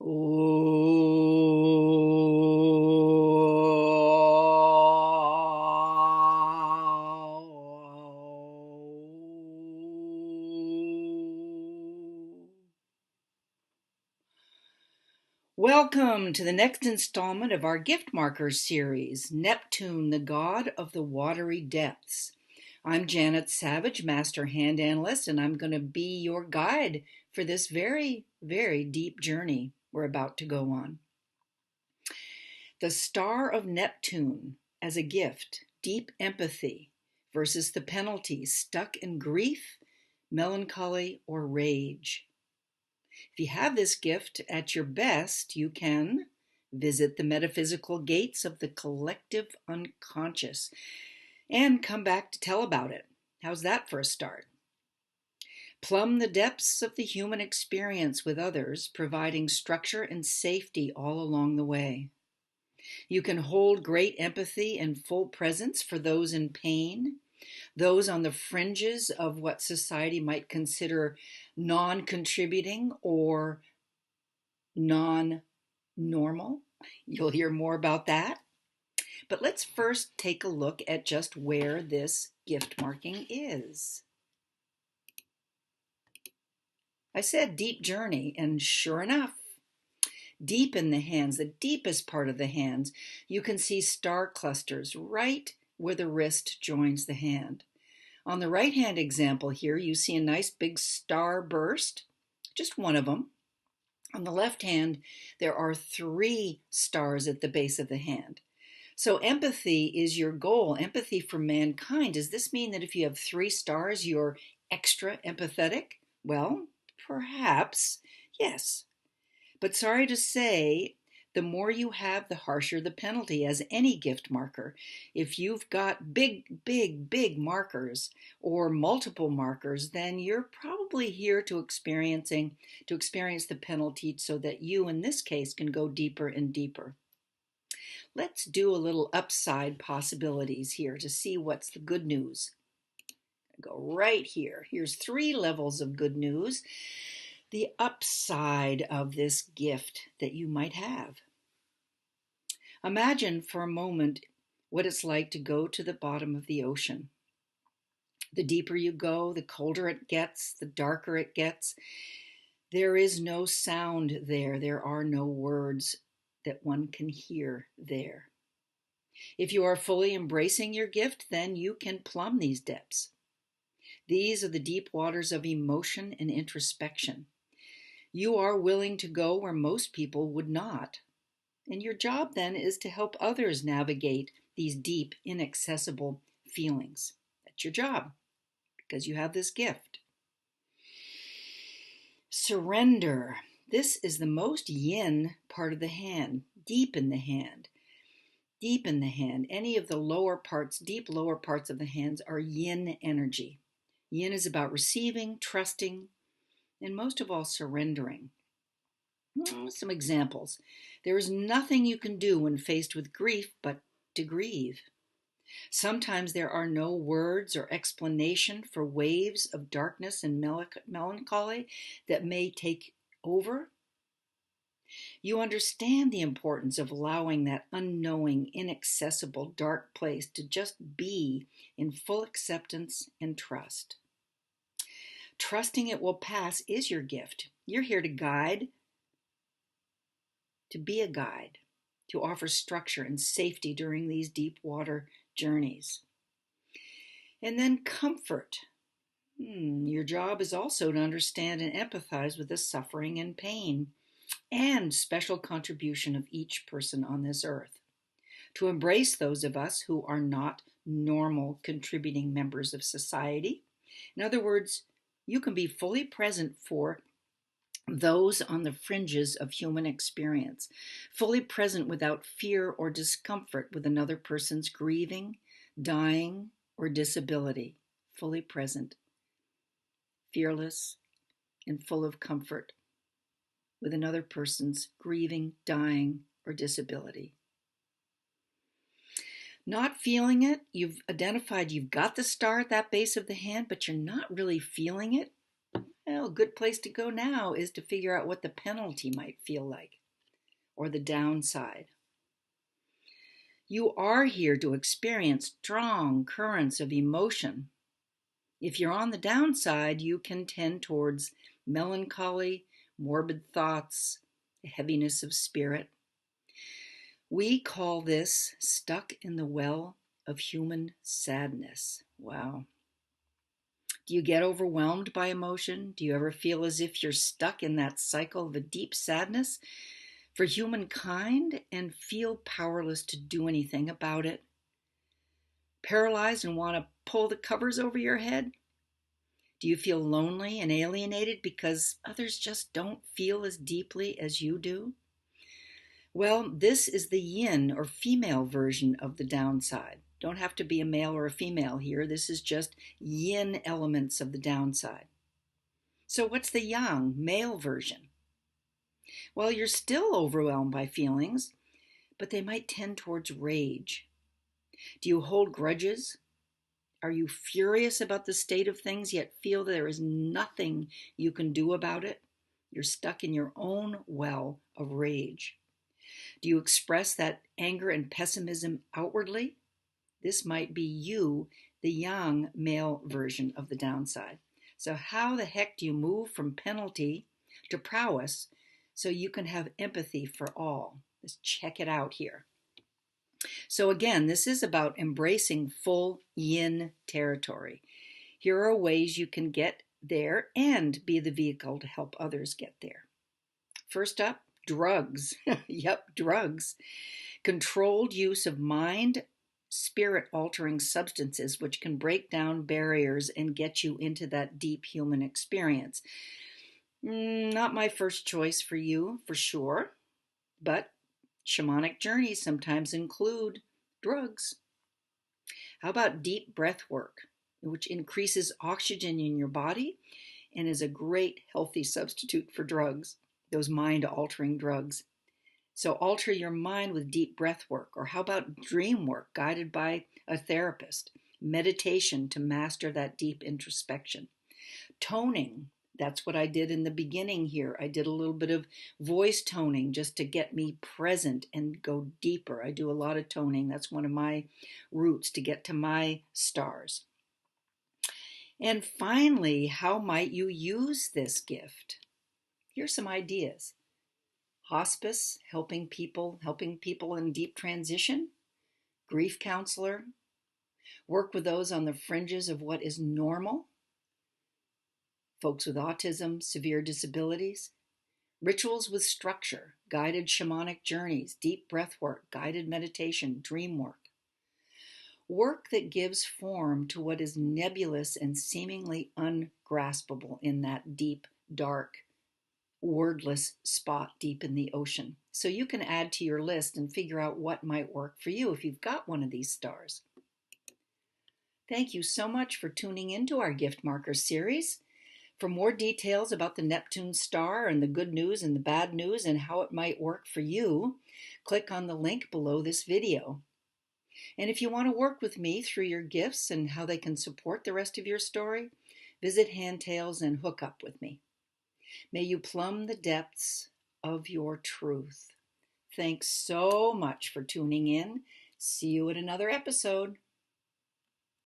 Welcome to the next installment of our gift markers series, Neptune, the god of the watery depths. I'm Janet Savage, Master Hand Analyst, and I'm going to be your guide for this very, very deep journey we're about to go on. The star of Neptune as a gift, deep empathy versus the penalty, stuck in grief, melancholy, or rage. If you have this gift at your best, you can visit the metaphysical gates of the collective unconscious and come back to tell about it. How's that for a start? Plumb the depths of the human experience with others, providing structure and safety all along the way. You can hold great empathy and full presence for those in pain, those on the fringes of what society might consider non-contributing or non-normal. You'll hear more about that. But let's first take a look at just where this gift marking is. I said deep journey, and sure enough, deep in the hands, the deepest part of the hands, you can see star clusters right where the wrist joins the hand. On the right-hand example here, you see a nice big star burst, just one of them. On the left hand, there are 3 stars at the base of the hand. So empathy is your goal, empathy for mankind. Does this mean that if you have 3 stars, you're extra empathetic? Well, perhaps, yes. But sorry to say, the more you have, the harsher the penalty, as any gift marker. If you've got big markers or multiple markers, then you're probably here to experience the penalty so that you, in this case, can go deeper and deeper. Let's do a little upside possibilities here to see what's the good news. Go right here. Here's 3 levels of good news. The upside of this gift that you might have. Imagine for a moment what it's like to go to the bottom of the ocean. The deeper you go, the colder it gets, the darker it gets. There is no sound there. There are no words that one can hear there. If you are fully embracing your gift, then you can plumb these depths. These are the deep waters of emotion and introspection. You are willing to go where most people would not. And your job then is to help others navigate these deep, inaccessible feelings. That's your job because you have this gift. Surrender. This is the most yin part of the hand, deep in the hand. Deep in the hand. Any of the lower parts, deep lower parts of the hands are yin energy. Yin is about receiving, trusting, and most of all, surrendering. Some examples. There is nothing you can do when faced with grief but to grieve. Sometimes there are no words or explanation for waves of darkness and melancholy that may take over. You understand the importance of allowing that unknowing, inaccessible, dark place to just be in full acceptance and trust. Trusting it will pass is your gift. You're here to guide, to be a guide, to offer structure and safety during these deep water journeys. And then comfort. Your job is also to understand and empathize with the suffering and pain and special contribution of each person on this earth. To embrace those of us who are not normal contributing members of society. In other words, you can be fully present for those on the fringes of human experience, fully present without fear or discomfort with another person's grieving, dying, or disability, fully present, fearless, and full of comfort with another person's grieving, dying, or disability. Not feeling it, you've identified you've got the star at that base of the hand, but you're not really feeling it. Well, a good place to go now is to figure out what the penalty might feel like, or the downside. You are here to experience strong currents of emotion. If you're on the downside, you can tend towards melancholy, morbid thoughts, heaviness of spirit. We call this stuck in the well of human sadness. Wow. Do you get overwhelmed by emotion? Do you ever feel as if you're stuck in that cycle of a deep sadness for humankind and feel powerless to do anything about it? Paralyzed and want to pull the covers over your head? Do you feel lonely and alienated because others just don't feel as deeply as you do? Well, this is the yin or female version of the downside. Don't have to be a male or a female here. This is just yin elements of the downside. So what's the yang, male version? Well, you're still overwhelmed by feelings, but they might tend towards rage. Do you hold grudges? Are you furious about the state of things yet feel there is nothing you can do about it? You're stuck in your own well of rage. Do you express that anger and pessimism outwardly? This might be you, the yang male version of the downside. So how the heck do you move from penalty to prowess so you can have empathy for all? Let's check it out here. So again, this is about embracing full yin territory. Here are ways you can get there and be the vehicle to help others get there. First up, drugs. Yep, drugs. Controlled use of mind, spirit-altering substances which can break down barriers and get you into that deep human experience. Not my first choice for you, for sure, but shamanic journeys sometimes include drugs. How about deep breath work, which increases oxygen in your body and is a great healthy substitute for drugs, those mind-altering drugs. So alter your mind with deep breath work. Or how about dream work guided by a therapist? Meditation to master that deep introspection. Toning. That's what I did in the beginning here. I did a little bit of voice toning just to get me present and go deeper. I do a lot of toning. That's one of my routes to get to my stars. And finally, how might you use this gift? Here's some ideas. Hospice, helping people in deep transition. Grief counselor, work with those on the fringes of what is normal. Folks with autism, severe disabilities. Rituals with structure, guided shamanic journeys, deep breath work, guided meditation, dream work. Work that gives form to what is nebulous and seemingly ungraspable in that deep, dark, wordless spot deep in the ocean. So you can add to your list and figure out what might work for you if you've got one of these stars. Thank you so much for tuning into our Gift Marker series. For more details about the Neptune star and the good news and the bad news and how it might work for you, click on the link below this video. And if you want to work with me through your gifts and how they can support the rest of your story, visit Handtails and hook up with me. May you plumb the depths of your truth. Thanks so much for tuning in. See you at another episode.